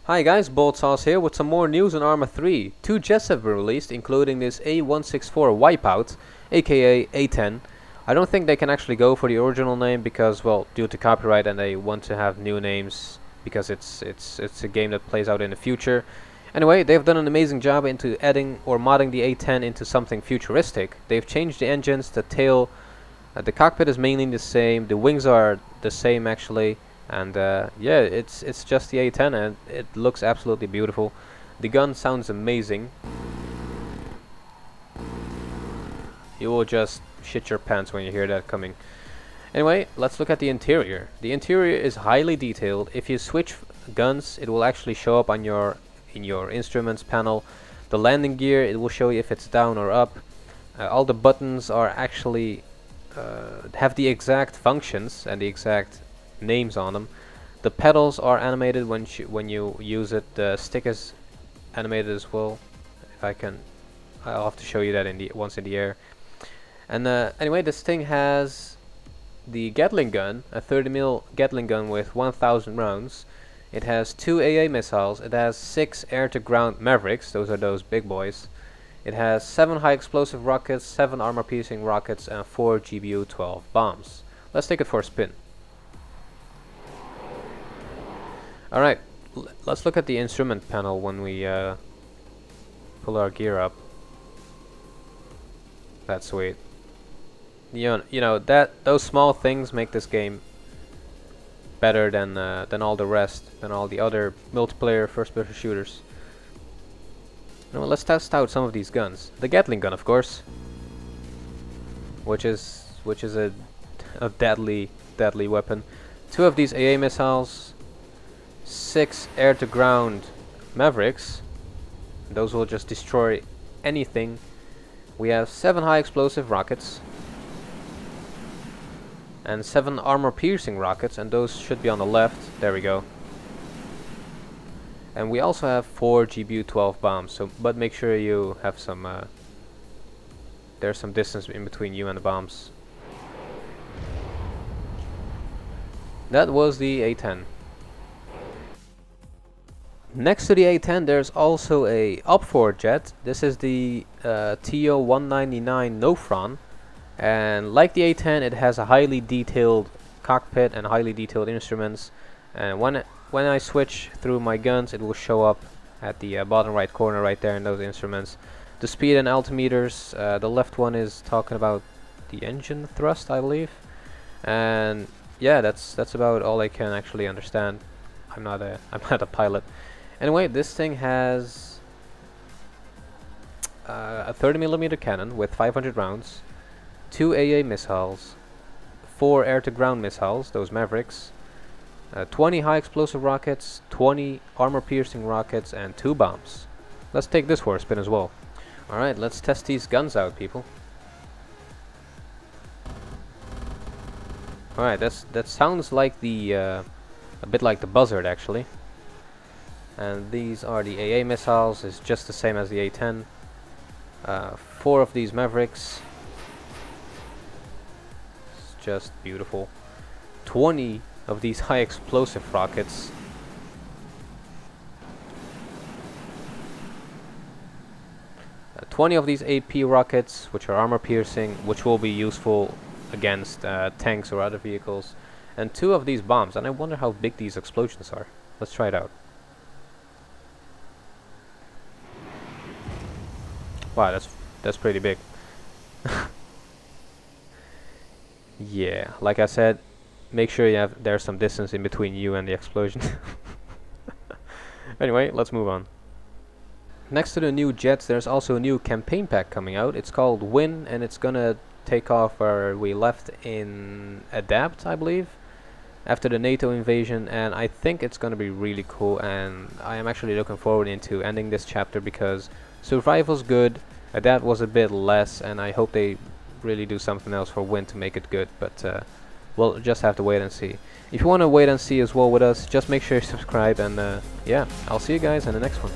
Hi guys, BoldSauce here with some more news on ArmA 3. Two jets have been released, including this A-164 Wipeout, aka A-10. I don't think they can actually go for the original name because, well, due to copyright, and they want to have new names because it's a game that plays out in the future. Anyway, they've done an amazing job into adding or modding the A-10 into something futuristic. They've changed the engines, the tail, the cockpit is mainly the same, the wings are the same actually. And yeah, it's just the A-10 and it looks absolutely beautiful. The gun sounds amazing. You will just shit your pants when you hear that coming. Anyway, let's look at the interior. The interior is highly detailed. If you switch guns, it will actually show up on in your instruments panel. The landing gear, it will show you if it's down or up. All the buttons are actually have the exact functions and the exact names on them. The pedals are animated when you use it. The stick is animated as well. If I can, I'll have to show you that once in the air. And anyway, this thing has the Gatling gun, a 30mm Gatling gun with 1,000 rounds. It has 2 AA missiles. It has 6 air-to-ground Mavericks. Those are those big boys. It has 7 high explosive rockets, 7 armor-piercing rockets, and 4 GBU-12 bombs. Let's take it for a spin. Alright, let's look at the instrument panel when we pull our gear up. That's sweet. You know that those small things make this game better than all the rest, than all the other multiplayer first-person shooters. Now let's test out some of these guns. The Gatling gun, of course, which is a deadly weapon. 2 of these AA missiles. 6 air-to-ground Mavericks. Those will just destroy anything. We have 7 high explosive rockets and 7 armor-piercing rockets, and those should be on the left. There we go. And we also have 4 GBU-12 bombs. So, but make sure you have some. There's some distance in between you and the bombs. That was the A-10. Next to the A-10 there's also a up-forward jet. This is the T0-199 Neuphron, and like the A-10 it has a highly detailed cockpit and highly detailed instruments, and when I switch through my guns it will show up at the bottom right corner right there in those instruments. The speed and altimeters, the left one is talking about the engine thrust, I believe, and yeah, that's about all I can actually understand. I'm not a pilot. Anyway, this thing has a 30mm cannon with 500 rounds, 2 AA missiles, 4 air-to-ground missiles, those Mavericks, 20 high explosive rockets, 20 armor-piercing rockets, and 2 bombs. Let's take this for a spin as well. Alright, let's test these guns out, people. Alright, that sounds like the a bit like the Buzzard actually. And these are the AA missiles. It's just the same as the A-10. 4 of these Mavericks. It's just beautiful. 20 of these high explosive rockets. Uh, 20 of these AP rockets, which are armor piercing, which will be useful against tanks or other vehicles. And 2 of these bombs. And I wonder how big these explosions are. Let's try it out. Wow, that's pretty big. Yeah, like I said, make sure there's some distance in between you and the explosion. Anyway, let's move on. Next to the new jets, there's also a new campaign pack coming out. It's called Win, and it's gonna take off where we left in Adapt, I believe, after the NATO invasion, and I think it's gonna be really cool, and I am actually looking forward into ending this chapter because Survival's good, Adapt was a bit less, and I hope they really do something else for Win to make it good, but we'll just have to wait and see. If you want to wait and see as well with us, just make sure you subscribe, and yeah, I'll see you guys in the next one.